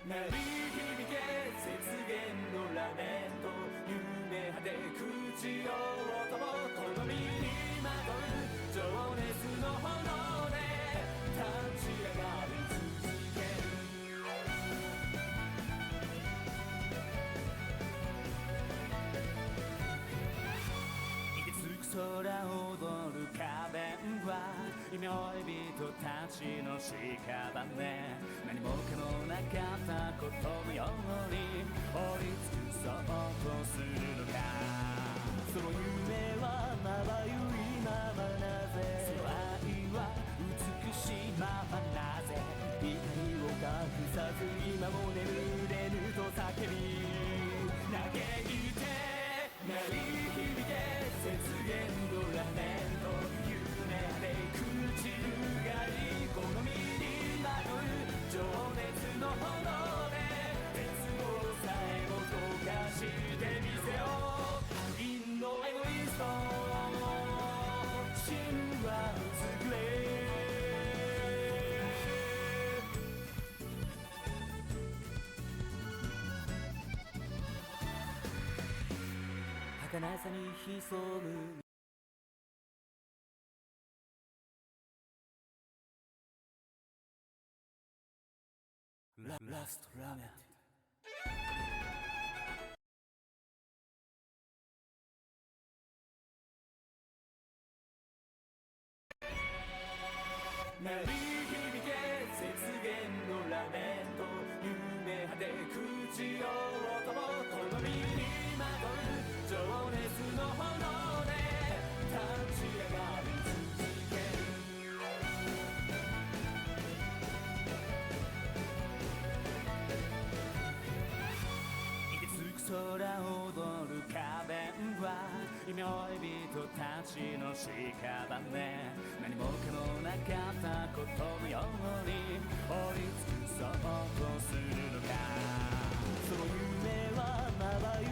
鳴り響け雪原のラメント夢果て口を音もこの身にまとう情熱の炎で立ち上がり続けるいてつく空踊る花弁は夢追い人たちの屍何もかもなかったことのように追い尽くそうとするのかその夢はまばゆいままなぜその愛は美しいままなぜ怒りを隠さず今も眠れぬと叫び嘆いて鳴り響け雪原のラメント夢で朽ちるがりこの身にまとう情熱の炎で絶望さえも溶かしてみせよう銀のエゴイスト神話を作れ儚さに潜むラストラーメン鳴り響け雪原のラメント夢果て口を音もこの身にまとう情熱の炎で立ち上がり続けるいてつく空踊る花弁は夢追い人たちの屍何もかもなかったことのように追い尽くそうとするのかその夢はまばゆい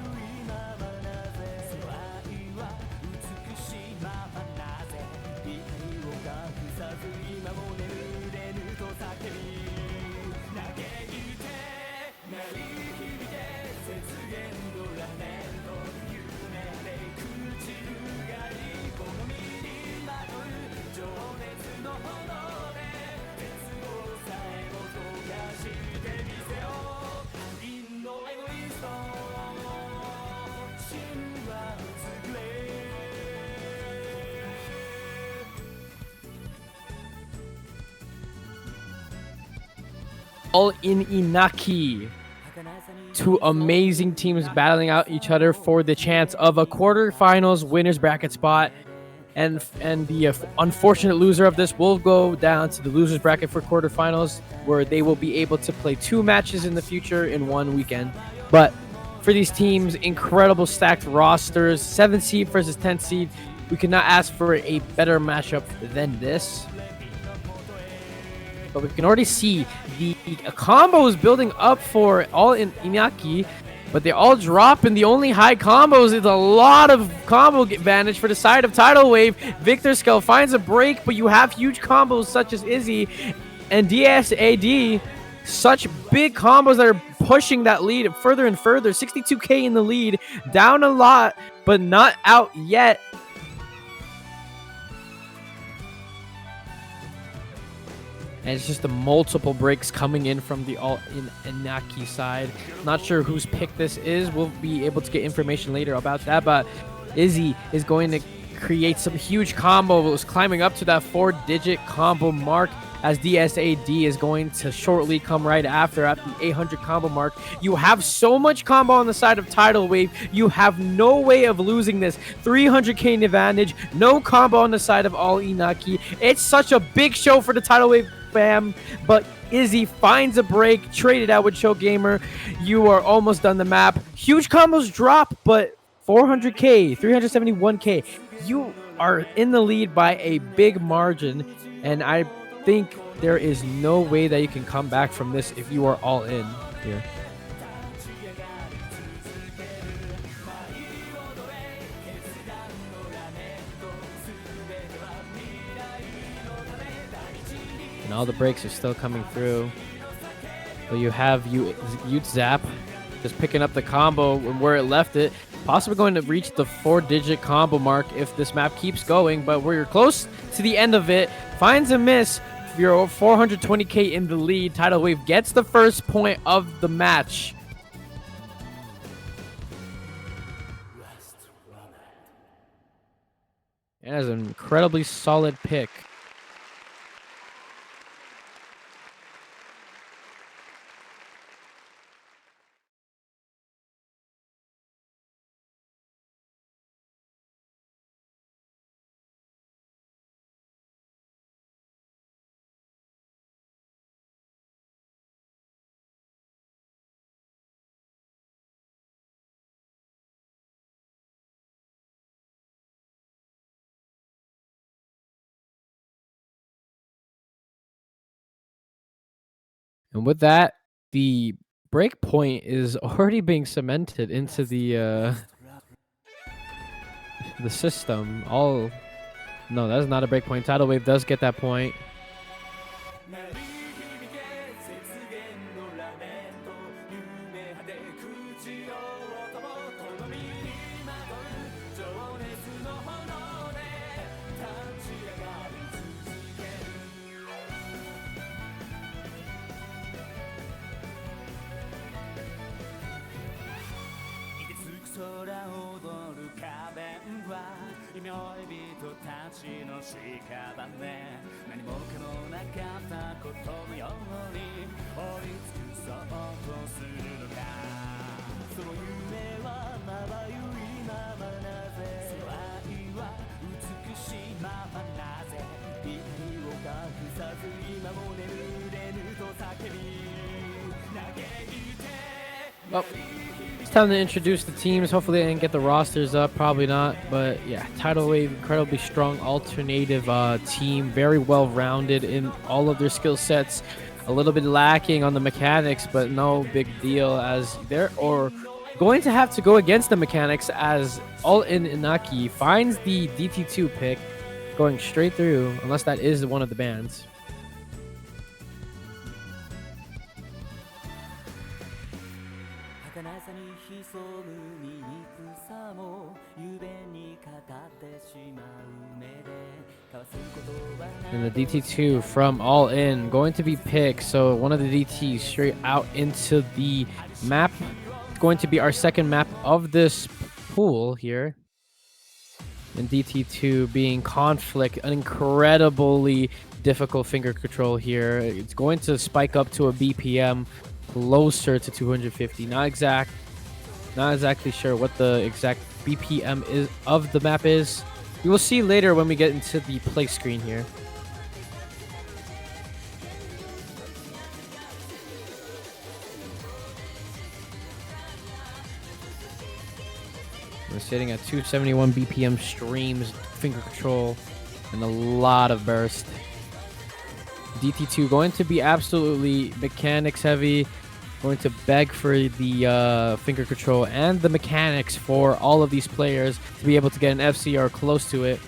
ままなぜその愛は美しいままなぜ怒りを隠さず今も眠れぬと叫び嘆いて鳴り響け雪原のラメント夢で朽ちるがりこの身にまとう情熱の炎で絶望さえも溶かしてみせよ All in IñAKI. Two amazing teams battling out each other for the chance of a quarterfinals winners bracket spot. And the unfortunate loser of this will go down to the losers bracket for quarterfinals, where they will be able to play 2 matches in the future in 1 weekend. But for these teams, incredible stacked rosters, 7th seed versus 10th seed. We could not ask for a better matchup than this. But we can already see the combos building up for all in IñAKI, but they all drop, and the only high combos is a lot of combo advantage for the side of Tidal Wave. Victor Skull finds a break, but you have huge combos such as Izzy and DSAD. Such big combos that are pushing that lead further and further. 62k in the lead, down a lot, but not out yet. And it's just the multiple breaks coming in from the all-in IñAKI side. Not sure whose pick this is. We'll be able to get information later about that. But Izzy is going to create some huge combos, climbing up to that 4-digit combo mark, as DSAD is going to shortly come right after at the 800 combo mark. You have so much combo on the side of Tidal Wave. You have no way of losing this. 300k in advantage. No combo on the side of all IñAKI. It's such a big show for the Tidal Wave fam, but Izzy finds a break, traded out with Choke Gamer. You are almost done the map. Huge combos drop, but 400k, 371k. You are in the lead by a big margin, and I think there is no way that you can come back from this if you are all in here. And all the breaks are still coming through. But you have Ute Zap just picking up the combo where it left it. Possibly going to reach the 4-digit combo mark if this map keeps going. But we're close to the end of it. Finds a miss. You're 420k in the lead. Tidal Wave gets the first point of the match. And that's an incredibly solid pick. And with that, the break point is already being cemented into the system. No, that's not a break point. Tidal Wave does get that point. Well, it's time to introduce the teams. Hopefully I can get the rosters up. Probably not. But yeah, Tidal Wave, incredibly strong alternative team. Very well-rounded in all of their skill sets. A little bit lacking on the mechanics, but no big deal, as they're going to have to go against the mechanics, as all in IñAKI finds the DT2 pick, going straight through, unless that is one of the bans. And the DT2 from All In going to be picked. So one of the DTs straight out into the map. It's going to be our second map of this pool here. And DT2 being Conflict, an incredibly difficult finger control here. It's going to spike up to a BPM closer to 250. Not exactly sure what the exact BPM is of the map is. You will see later when we get into the play screen here. We're sitting at 271 BPM streams, finger control, and a lot of burst. DT2 going to be absolutely mechanics heavy, going to beg for the finger control and the mechanics for all of these players to be able to get an FC or close to it.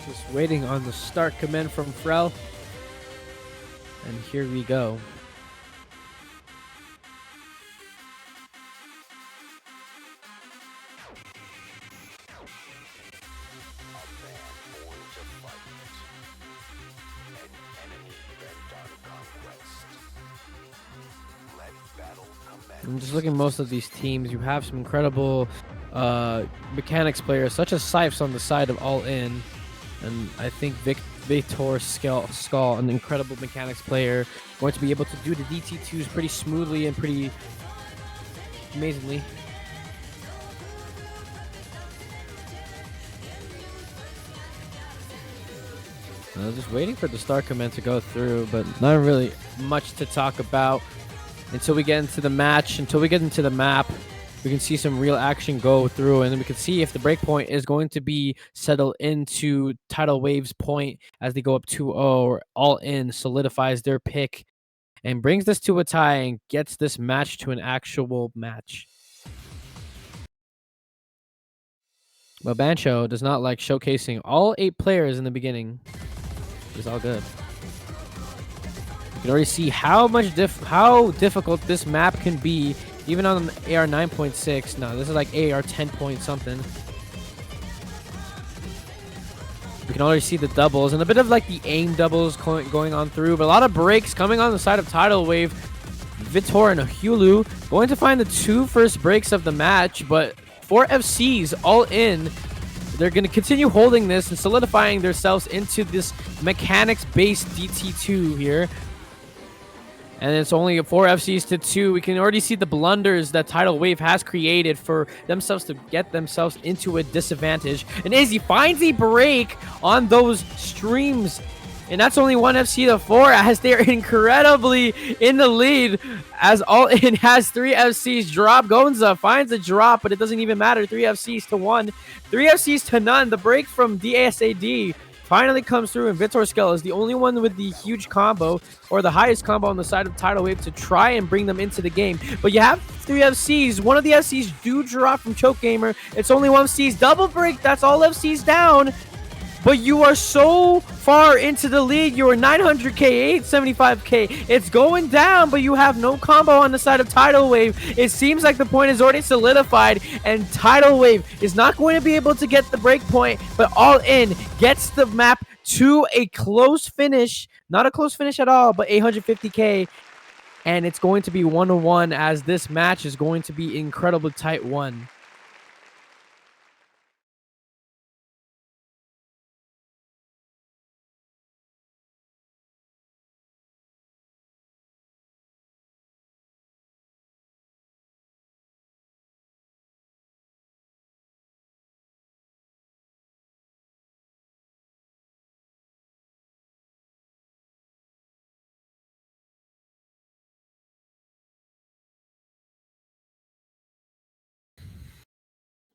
Just waiting on the start command from Frel. And here we go. I'm just looking at most of these teams. You have some incredible mechanics players, such as Sipes on the side of All In. And I think Vitor Skull, an incredible mechanics player, going to be able to do the DT2s pretty smoothly and pretty amazingly. Just waiting for the start command to go through, but not really much to talk about until we get into the match. Until we get into the map, we can see some real action go through, and then we can see if the breakpoint is going to be settled into Tidal Wave's point as they go up 2-0, or All In solidifies their pick and brings this to a tie and gets this match to an actual match. But Bancho does not like showcasing all 8 players in the beginning. It's all good. You can already see how difficult this map can be, even on AR 9.6. No, this is like AR 10 point something. We can already see the doubles and a bit of like the aim doubles going on through, but a lot of breaks coming on the side of Tidal Wave. Vitor and Hulu going to find the 2 first breaks of the match, but 4 FCs All In. They're going to continue holding this and solidifying themselves into this mechanics-based DT2 here. And it's only 4 FCs to 2. We can already see the blunders that Tidal Wave has created for themselves to get themselves into a disadvantage. And Izzy finds a break on those streams. And that's only 1 FC to 4 as they're incredibly in the lead, as All In has 3 FCs drop. Gonza finds a drop, but it doesn't even matter. 3 FCs to 1. 3 FCs to none. The break from DSAD finally comes through, and Vitor Skell is the only one with the huge combo, or the highest combo on the side of Tidal Wave, to try and bring them into the game. But you have 3 FCs. One of the FCs do drop from Choke Gamer. It's only 1 FC's double break. That's all FCs down. But you are so far into the lead. You are 900k, 875k. It's going down, but you have no combo on the side of Tidal Wave. It seems like the point is already solidified, and Tidal Wave is not going to be able to get the break point, but All In gets the map to a close finish. Not a close finish at all, but 850k. And it's going to be 1-1, as this match is going to be incredibly tight one.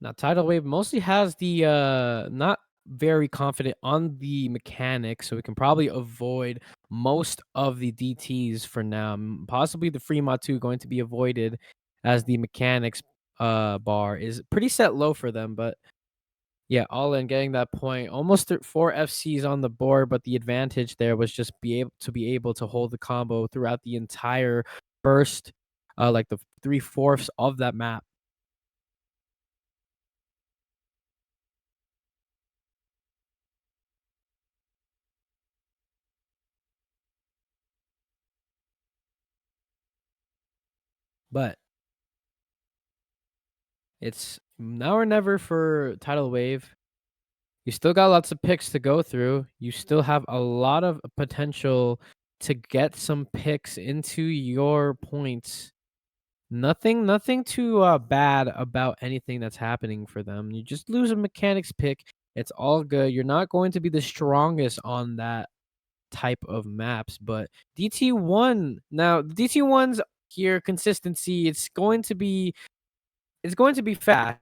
Now, Tidal Wave mostly has the not very confident on the mechanics, so we can probably avoid most of the DTs for now. Possibly the Fremont 2 going to be avoided, as the mechanics bar is pretty set low for them, but Yeah, all in getting that point. Almost 4 FCs on the board, but the advantage there was just be able to hold the combo throughout the entire first, like the 3/4 of that map. But it's now or never for Tidal Wave. You still got lots of picks to go through. You still have a lot of potential to get some picks into your points. Nothing too bad about anything that's happening for them. You just lose a mechanics pick. It's all good. You're not going to be the strongest on that type of maps, but DT1 now DT1's here consistency. It's going to be fast.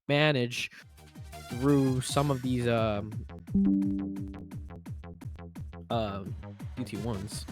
Manage through some of these DT1s.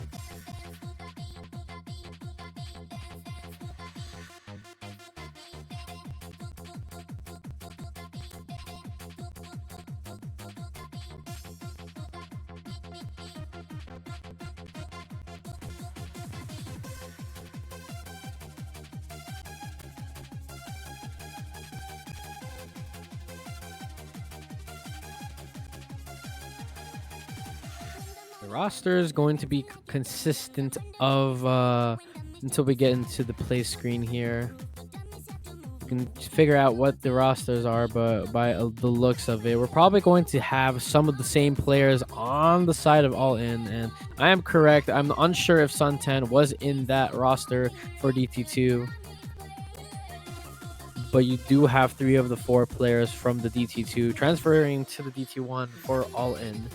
The roster is going to be consistent of until we get into the play screen here. You can figure out what the rosters are, but by the looks of it, we're probably going to have some of the same players on the side of All In. And I am correct. I'm unsure if Sun10 was in that roster for DT2. But you do have 3 of the 4 players from the DT2 transferring to the DT1 for All In.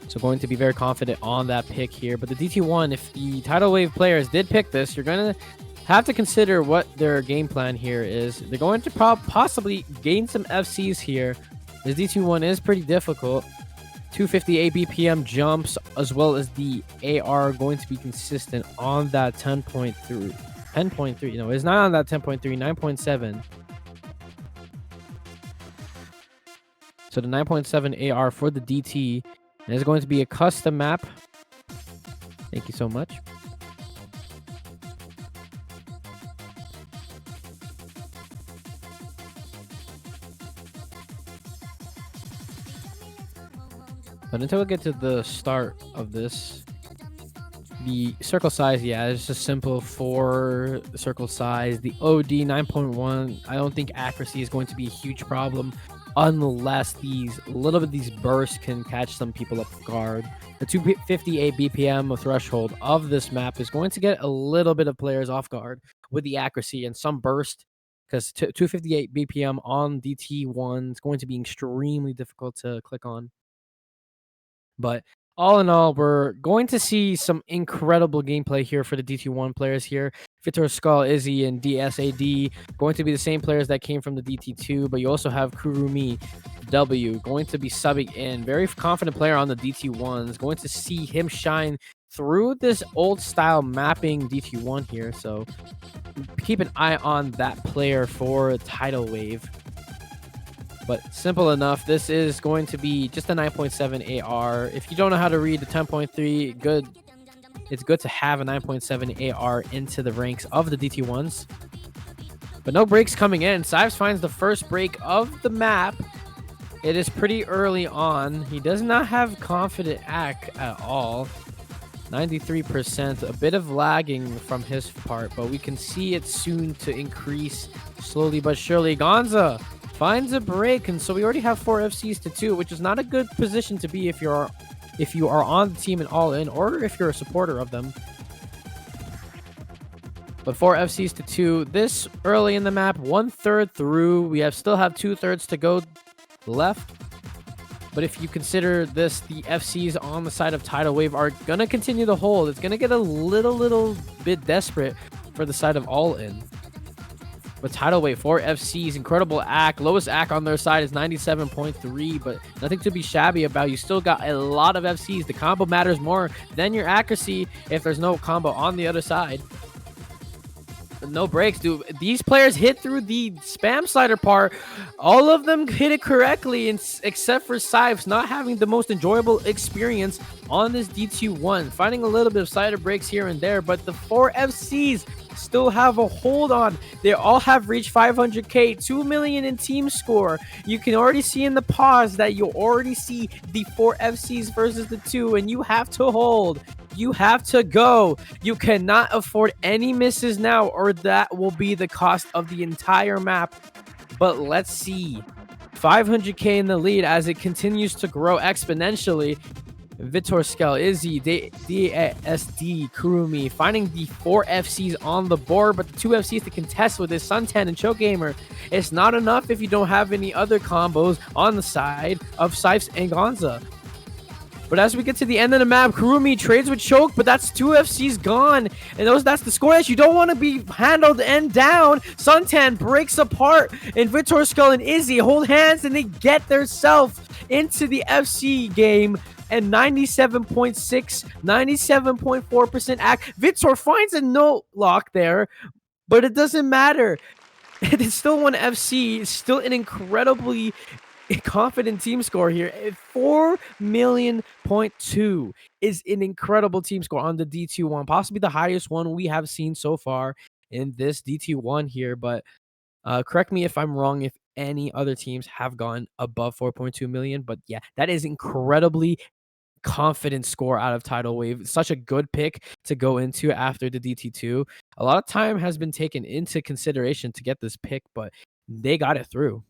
So going to be very confident on that pick here. But the DT1, if the Tidal Wave players did pick this, you're going to have to consider what their game plan here is. They're going to possibly gain some FCs here. This DT1 is pretty difficult. 258 BPM jumps as well as the AR going to be consistent on that 10.3. 10.3, no, it's not on that 10.3, 9.7. So the 9.7 AR for the DT. And it's going to be a custom map. Thank you so much. But until we get to the start of this, the circle size, yeah, it's just simple 4 circle size. The OD 9.1, I don't think accuracy is going to be a huge problem unless these bursts can catch some people off guard. The 258 BPM threshold of this map is going to get a little bit of players off guard with the accuracy and some burst, because 258 BPM on DT1 is going to be extremely difficult to click on. But all in all, we're going to see some incredible gameplay here for the DT1 players here. Fitor Skull, Izzy, and DSAD going to be the same players that came from the DT2, but you also have Kurumi W going to be subbing in. Very confident player on the DT1s. Going to see him shine through this old style mapping DT1 here. So keep an eye on that player for Tidal Wave. But simple enough, this is going to be just a 9.7 AR. If you don't know how to read the 10.3, good. It's good to have a 9.7 AR into the ranks of the DT1s. But no breaks coming in. Sives finds the first break of the map. It is pretty early on. He does not have confident act at all. 93%, a bit of lagging from his part, but we can see it soon to increase slowly but surely. Gonza finds a break, and so we already have 4 FCs to 2, which is not a good position to be if you are on the team and All In, or if you're a supporter of them. But 4 FCs to 2 this early in the map, 1/3 through. We still have 2/3 to go left. But if you consider this, the FCs on the side of Tidal Wave are going to continue to hold. It's going to get a little bit desperate for the side of All In. But Tidal Wave, 4 FCs, incredible act. Lowest act on their side is 97.3, but nothing to be shabby about. You still got a lot of FCs. The combo matters more than your accuracy if there's no combo on the other side. No breaks, dude. These players hit through the spam slider part. All of them hit it correctly, except for Sipes not having the most enjoyable experience on this DT1. Finding a little bit of slider breaks here and there, but the 4 FCs still have a hold on. They all have reached 500k, 2 million in team score. You can already see in the pause that you already see the 4 FCs versus the 2, and you have to hold. You have to go. You cannot afford any misses now, or that will be the cost of the entire map. But let's see. 500k in the lead as it continues to grow exponentially. Vitor Skel, Izzy, DSD, Kurumi finding the 4 FCs on the board, but the 2 FCs to contest with is Suntan and Chokegamer. It's not enough if you don't have any other combos on the side of Sipes and Gonza. But as we get to the end of the map, Kurumi trades with Choke, but that's 2 FCs gone. And that's the score that you don't want to be handled and down. Suntan breaks apart, and Vitor Skull and Izzy hold hands, and they get their self into the FC game. And 97.6, 97.4% act. Vitor finds a no lock there, but it doesn't matter. It's still 1 FC. It's still an incredibly confident team score here. 4 million point 2 is an incredible team score on the DT1, possibly the highest one we have seen so far in this DT1 here. But correct me if I'm wrong, if any other teams have gone above 4.2 million. But yeah, that is incredibly confident score out of Tidal Wave. Such a good pick to go into after the DT2. A lot of time has been taken into consideration to get this pick, but they got it through.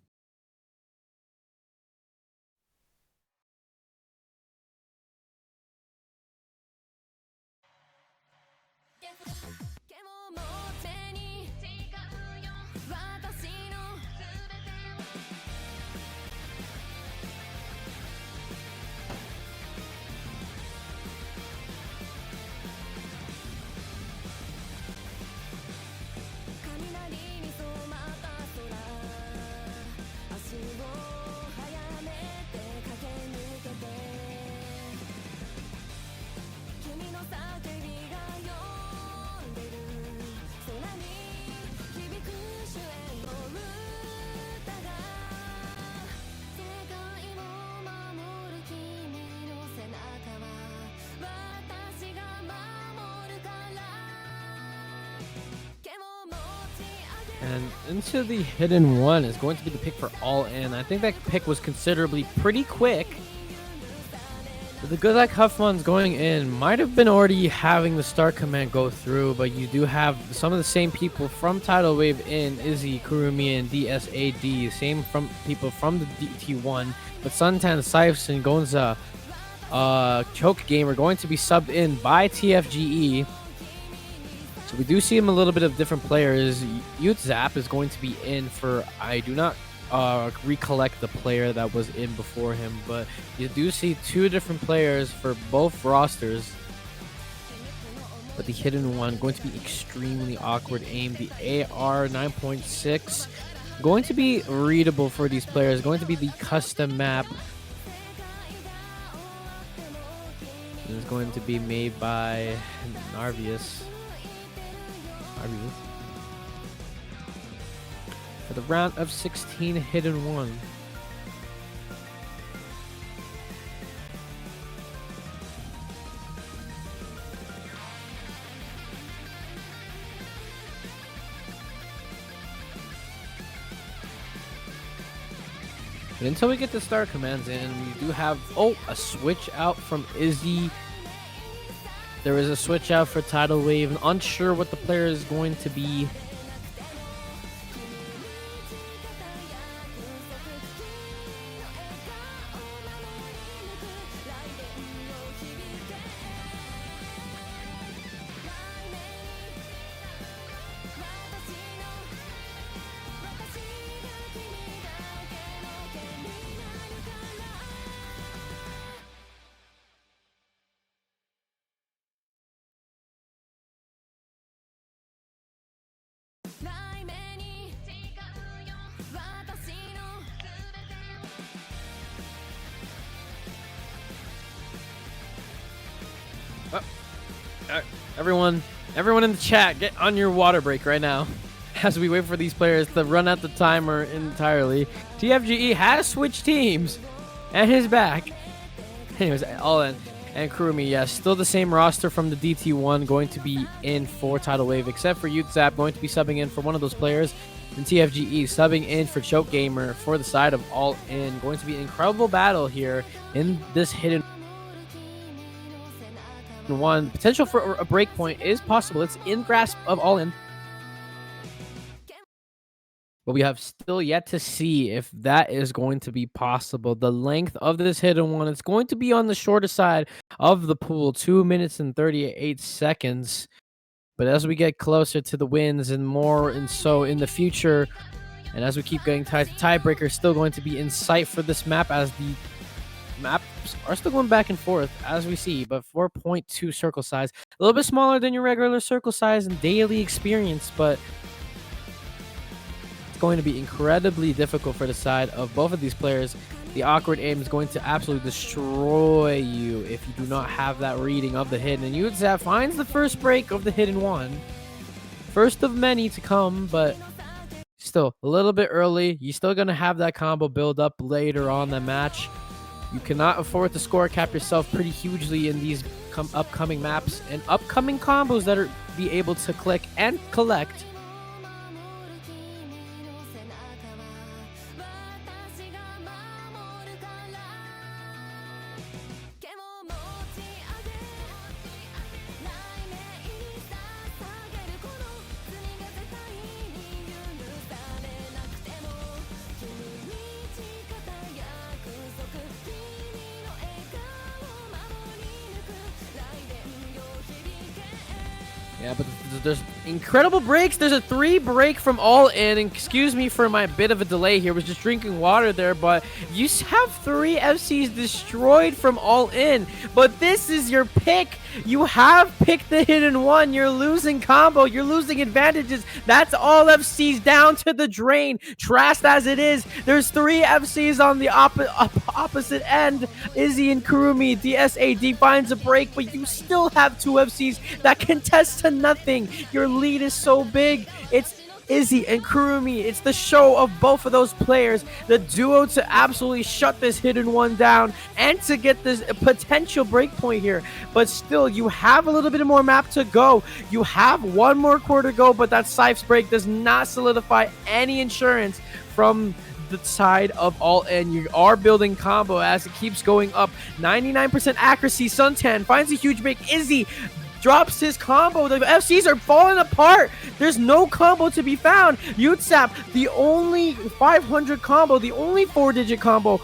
And into the hidden one is going to be the pick for all in. I think that pick was considerably pretty quick. But the good luck Huffman's going in might have been already having the start command go through, but you do have some of the same people from Tidal Wave in, Izzy, Kurumi, and DSAD. Same from people from the DT1. But Suntan, Sipes, and Gonza, Choke Game are going to be subbed in by TFGE. So we do see him a little bit of different players. Youth Zap is going to be in for, I do not recollect the player that was in before him, but you do see 2 different players for both rosters. But the hidden one going to be extremely awkward aim. The AR 9.6 going to be readable for these players. Going to be the custom map. It is going to be made by Narvius. For the round of 16 hidden one. But until we get the star commands in, we do have a switch out from Izzy. There is a switch out for Tidal Wave. I'm unsure what the player is going to be. Everyone in the chat, get on your water break right now as we wait for these players to run out the timer entirely. TFGE has switched teams and his back. Anyways, all in. And Kurumi, yes, still the same roster from the DT1 going to be in for Tidal Wave, except for Utzap going to be subbing in for one of those players. And TFGE subbing in for Choke Gamer for the side of All In. Going to be an incredible battle here in this hidden one. Potential for a break point is possible. It's in grasp of All In. But we have still yet to see if that is going to be possible. The length of this hidden one, it's going to be on the shorter side of the pool, 2 minutes and 38 seconds. But as we get closer to the wins and more and so in the future, and as we keep getting tied to tiebreaker, still going to be in sight for this map as the maps are still going back and forth as we see, but 4.2 circle size, a little bit smaller than your regular circle size and daily experience, but going to be incredibly difficult for the side of both of these players. The awkward aim is going to absolutely destroy you if you do not have that reading of the hidden. And Utzap finds the first break of the hidden one. First of many to come, but still a little bit early. You're still going to have that combo build up later on the match. You cannot afford to score cap yourself pretty hugely in these upcoming maps and upcoming combos that are be able to click and collect. Yeah, but there's incredible breaks. There's a 3 break from All In. And excuse me for my bit of a delay here. Was just drinking water there, but you have 3 FCs destroyed from All In. But this is your pick. You have picked the hidden one. You're losing combo. You're losing advantages. That's all FCs down to the drain. Trashed as it is. There's 3 FCs on the opposite end. Izzy and Kurumi. DSAD finds a break, but you still have 2 FCs that contest to nothing. Your lead is so big. It's Izzy and Kurumi. It's the show of both of those players. The duo to absolutely shut this hidden one down and to get this potential break point here. But still, you have a little bit more map to go. You have 1 more quarter to go, but that Sipes break does not solidify any insurance from the side of All In. You are building combo as it keeps going up. 99% accuracy. Suntan finds a huge break. Izzy drops his combo. The FCs are falling apart. There's no combo to be found. Utzap, the only 500 combo, the only 4-digit combo.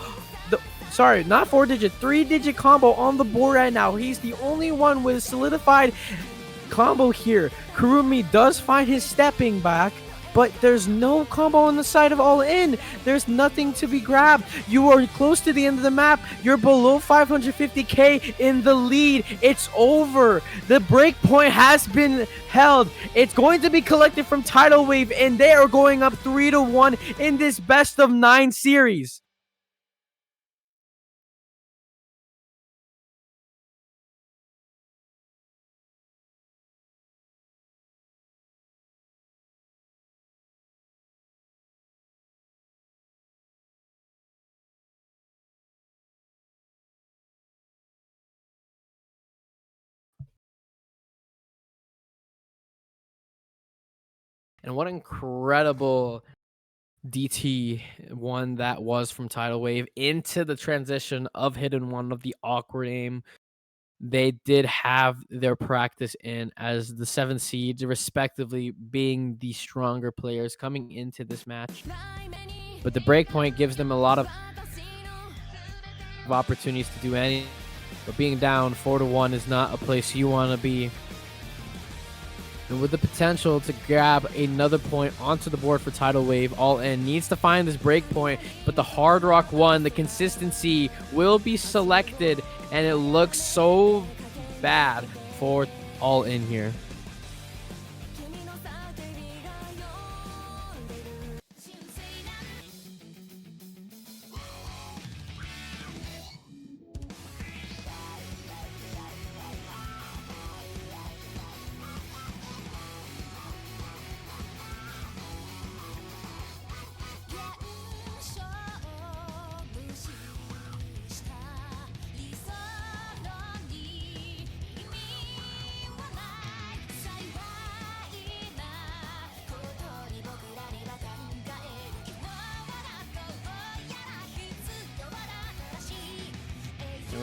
Sorry, not 4-digit, 3-digit combo on the board right now. He's the only one with solidified combo here. Kurumi does find his stepping back, but there's no combo on the side of All In. There's nothing to be grabbed. You are close to the end of the map. You're below 550k in the lead. It's over. The break point has been held. It's going to be collected from Tidal Wave, and they are going up 3-1 in this best of 9 series. And what incredible DT1 that was from Tidal Wave into the transition of hidden one of the awkward aim. They did have their practice in as the 7 seeds, respectively, being the stronger players coming into this match. But the breakpoint gives them a lot of opportunities to do any. But being down 4-1 is not a place you want to be. And with the potential to grab another point onto the board for Tidal Wave, All In needs to find this break point, but the Hard Rock 1, the consistency will be selected, and it looks so bad for All In here.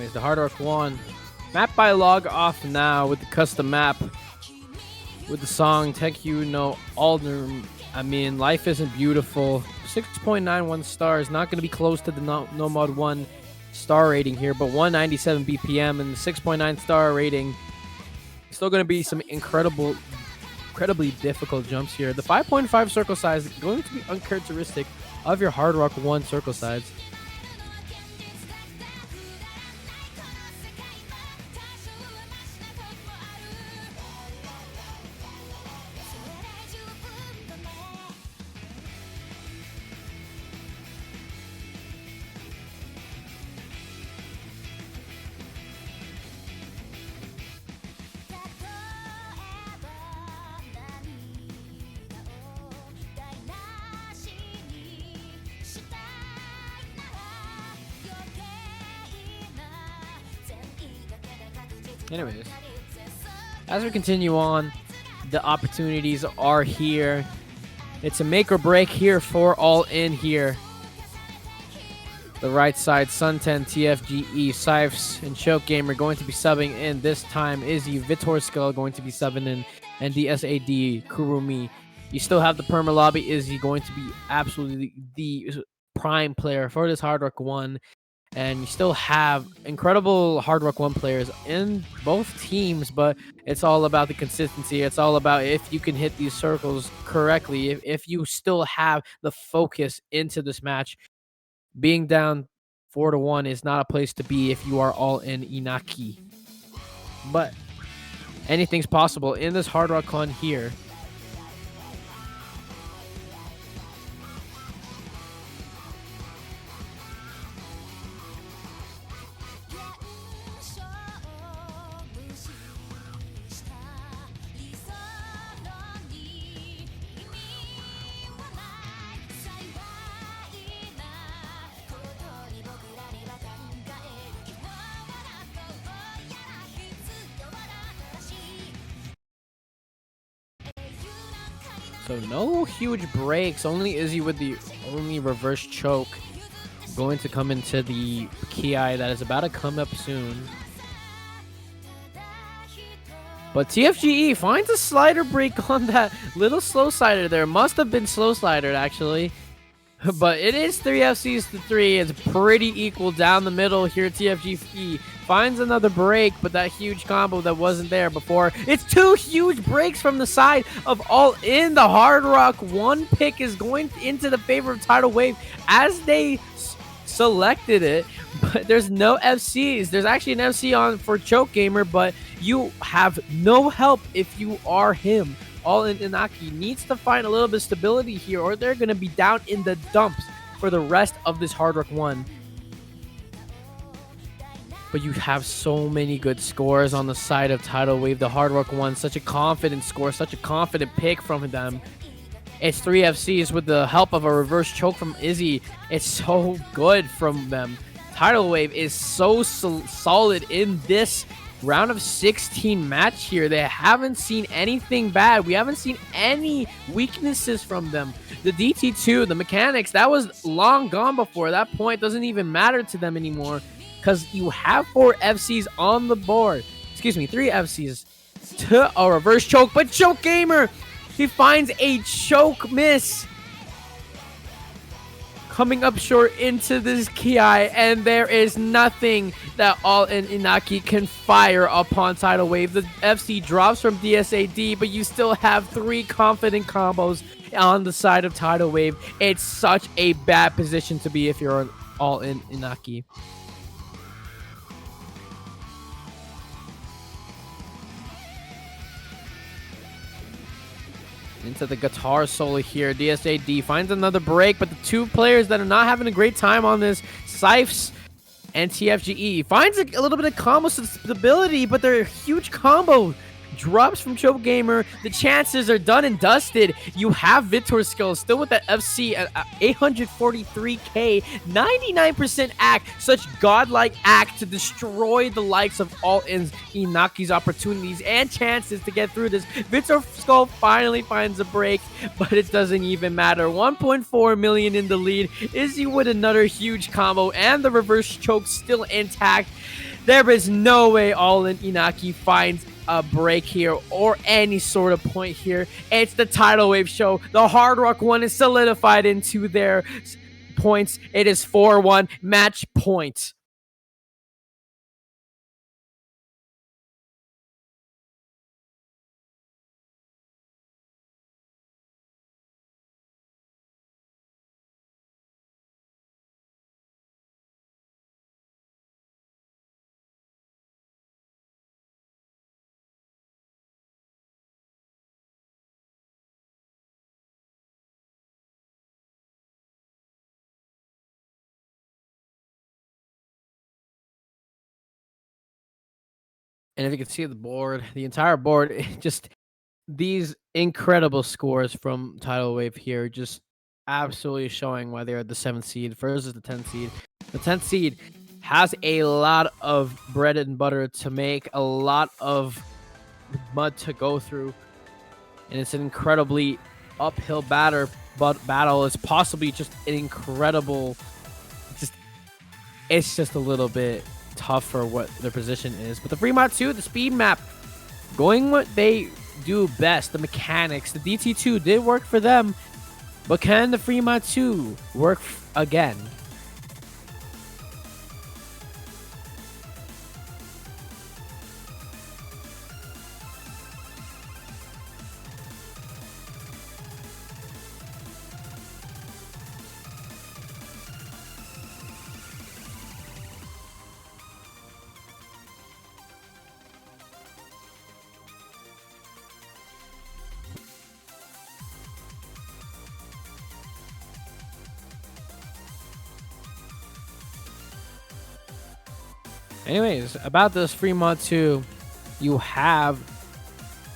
Anyways, the Hard Rock 1. Map by log off now with the custom map. With the song Thank You No Alder. I mean, life isn't beautiful. 6.91 stars. Not going to be close to the no mod 1 star rating here, but 197 BPM and 6.9 star rating. Still going to be some incredibly difficult jumps here. The 5.5 circle size is going to be uncharacteristic of your Hard Rock 1 circle size. Anyways, as we continue on, the opportunities are here. It's a make or break here for All In here. The right side, Sun10, TFGE, Sipes, and Choke Gamer going to be subbing in this time. Izzy, Vitor Skull going to be subbing in, and the SAD, Kurumi. You still have the Perma Lobby. Izzy going to be absolutely the prime player for this Hard Rock 1. And you still have incredible Hard Rock 1 players in both teams, but it's all about the consistency. It's all about if you can hit these circles correctly, if you still have the focus into this match. Being down 4-1 is not a place to be if you are all in INAKI. But anything's possible in this Hard Rock Con here. So no huge breaks, only Izzy with the only reverse choke going to come into the Ki that is about to come up soon. But TFGE finds a slider break on that little slow slider there. Must have been slow slider actually. But it is 3 FCs to 3. It's pretty equal down the middle here. TFGE finds another break, but that huge combo that wasn't there before. It's 2 huge breaks from the side of All In. The Hard Rock 1 pick is going into the favor of Tidal Wave as they selected it. But there's no FCs. There's actually an FC on for Choke Gamer, but you have no help if you are him. All In INAKI needs to find a little bit of stability here, or they're going to be down in the dumps for the rest of this Hard Rock 1. But you have so many good scores on the side of Tidal Wave. The Hard Rock 1, such a confident score, such a confident pick from them. It's 3 FCs with the help of a reverse choke from Izzy. It's so good from them. Tidal Wave is so solid in this round of 16 match here. They haven't seen anything bad. We haven't seen any weaknesses from them. The DT2, the mechanics, that was long gone before. That point doesn't even matter to them anymore because you have 4 FCs on the board. Excuse me, 3 FCs to a reverse choke. But Choke Gamer, he finds a choke miss. Coming up short into this Ki, and there is nothing that All In INAKI can fire upon Tidal Wave. The FC drops from DSAD, but you still have 3 confident combos on the side of Tidal Wave. It's such a bad position to be if you're an All In INAKI. Into the guitar solo here. DSAD finds another break, but the 2 players that are not having a great time on this, Sipes and TFGE, finds a little bit of combo stability, but their huge combo drops from Choke Gamer. The chances are done and dusted. You have Vitor Skill still with that FC at 843k, 99% act. Such godlike act to destroy the likes of All In's INAKI's opportunities and chances to get through this. Vitor Skull finally finds a break, but it doesn't even matter. 1.4 million in the lead. Izzy with another huge combo and the reverse choke still intact. There is no way All In INAKI finds a break here or any sort of point here. It's the Tidal Wave show. The Hard Rock one is solidified into their points. It is 4-1 match point. And if you can see the board, the entire board, just these incredible scores from Tidal Wave here, just absolutely showing why they're the 7th seed versus the 10th seed. The 10th seed has a lot of bread and butter to make, a lot of mud to go through, and it's an incredibly uphill battle. It's possibly just an incredible, it's just a little bit tough for what their position is. But the Fremont 2, the speed map, going what they do best, the mechanics. The DT2 did work for them, but can the Fremont 2 work again? Anyways, about this Fremont 2, you have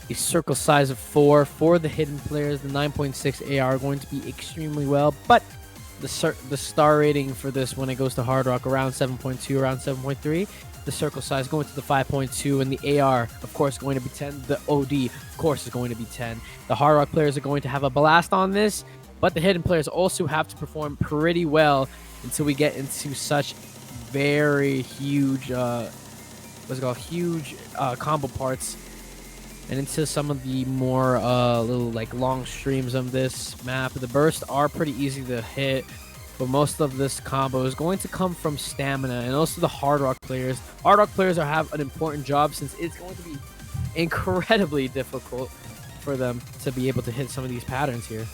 a circle size of 4 for the hidden players. The 9.6 AR are going to be extremely well, but the star rating for this when it goes to Hard Rock around 7.2, around 7.3. The circle size going to the 5.2, and the AR, of course, going to be 10. The OD, of course, is going to be 10. The Hard Rock players are going to have a blast on this, but the hidden players also have to perform pretty well until we get into such very huge combo parts and into some of the more little like long streams of this map. The bursts are pretty easy to hit, but most of this combo is going to come from stamina, and also the Hard Rock players. Hard Rock players have an important job since it's going to be incredibly difficult for them to be able to hit some of these patterns here.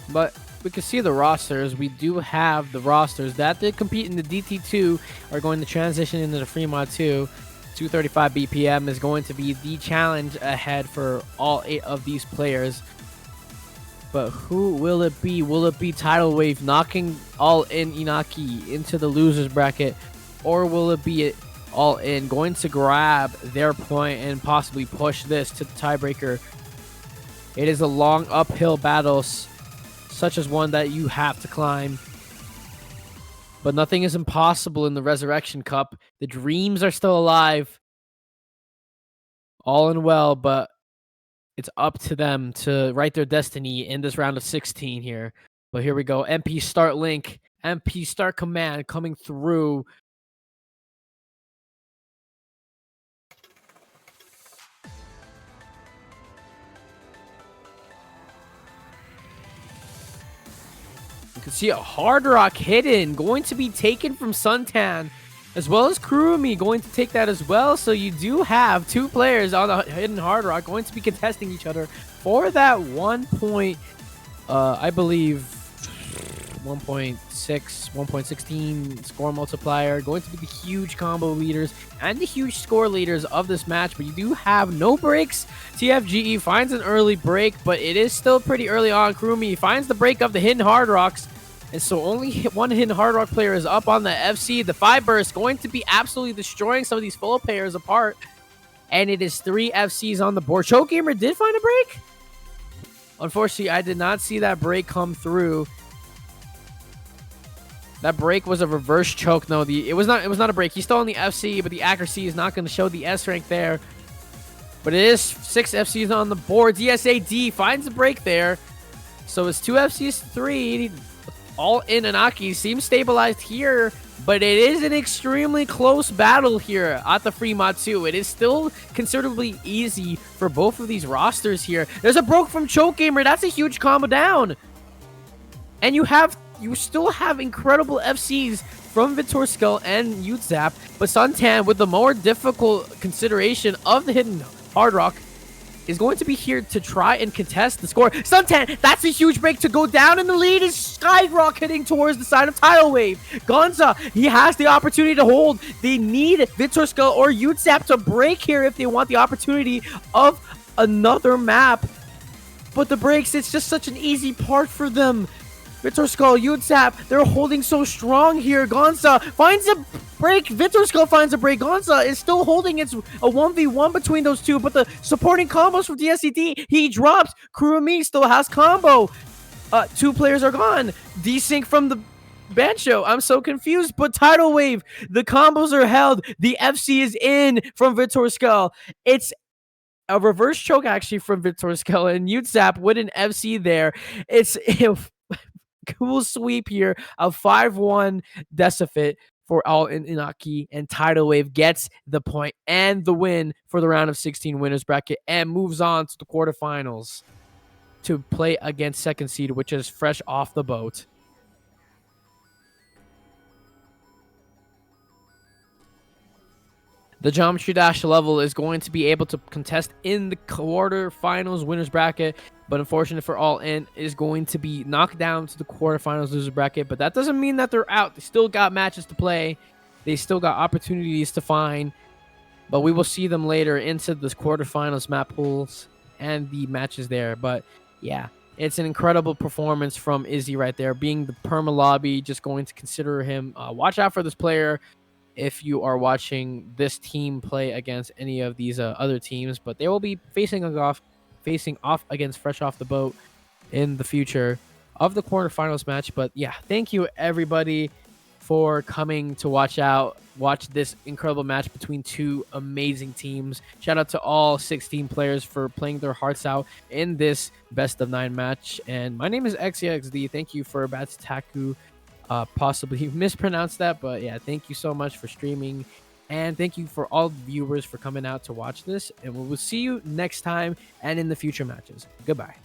But we can see the rosters. We do have the rosters that did compete in the DT2 are going to transition into the Fremont 2. 235 BPM is going to be the challenge ahead for all 8 of these players. But who will it be? Will it be Tidal Wave knocking All In INAKI into the losers bracket? Or will it be All In going to grab their point and possibly push this to the tiebreaker? It is a long uphill battle, such as one that you have to climb. But nothing is impossible in the Resurrection Cup. The dreams are still alive. All in well, but it's up to them to write their destiny in this round of 16 here. But here we go. MP start link. MP start command coming through. You can see a Hard Rock hidden going to be taken from Suntan, as well as Kurumi going to take that as well. So you do have 2 players on the hidden Hard Rock going to be contesting each other for that 1 point, I believe 1.6, 1.16 score multiplier. Going to be the huge combo leaders and the huge score leaders of this match. But you do have no breaks. TFGE finds an early break, but it is still pretty early on. Kurumi finds the break of the hidden Hard Rocks. And so only one hidden Hard Rock player is up on the FC. The 5 burst going to be absolutely destroying some of these full players apart. And it is 3 FCs on the board. Chokegamer did find a break. Unfortunately, I did not see that break come through. That break was a reverse choke. No, it was not a break. He's still on the FC, but the accuracy is not going to show the S rank there. But it is 6 FCs on the board. DSAD finds a break there. So it's 2 FCs, 3. All in IñAKI seems stabilized here, but it is an extremely close battle here at the Fremont 2. It is still considerably easy for both of these rosters here. There's a broke from Chokegamer. That's a huge combo down. And you still have incredible FCs from Vitorskull and Utzap, but Suntan, with the more difficult consideration of the hidden Hard Rock, is going to be here to try and contest the score. Suntan, that's a huge break to go down, and the lead is skyrocketing towards the side of Tidal Wave. Gonza, he has the opportunity to hold. They need Vitorskull or Utzap to break here if they want the opportunity of another map. But the breaks, it's just such an easy part for them. Vitorskull, Utzap, they're holding so strong here. Gonza finds a break. Vitorskull finds a break. Gonza is still holding. It's a 1v1 between those two, but the supporting combos from DSCD, he drops. Kurumi still has combo. 2 players are gone. Desync from the Bancho. I'm so confused, but Tidal Wave, the combos are held. The FC is in from Vitorskull. It's a reverse choke actually from Vitorskull, and Utzap with an FC there. It's cool sweep here of 5-1 Decifit for all in IñAKI, and Tidal Wave gets the point and the win for the round of 16 winners bracket and moves on to the quarterfinals to play against second seed, which is fresh off the boat. The Geometry Dash level is going to be able to contest in the quarterfinals winners bracket, but unfortunately for All In, is going to be knocked down to the quarterfinals loser bracket. But that doesn't mean that they're out. They still got matches to play. They still got opportunities to find. But we will see them later into the quarterfinals map pools and the matches there. But yeah, it's an incredible performance from Izzy right there, being the perma lobby. Just going to consider him. Watch out for this player if you are watching this team play against any of these other teams, but they will be facing off against fresh off the boat in the future of the quarterfinals match. But yeah, thank you everybody for coming to watch this incredible match between 2 amazing teams. Shout out to all 16 players for playing their hearts out in this best of 9 match. And my name is XEXD. Thank you for Batstaku. Possibly mispronounced that, but yeah, thank you so much for streaming, and thank you for all the viewers for coming out to watch this, and we will see you next time and in the future matches. Goodbye.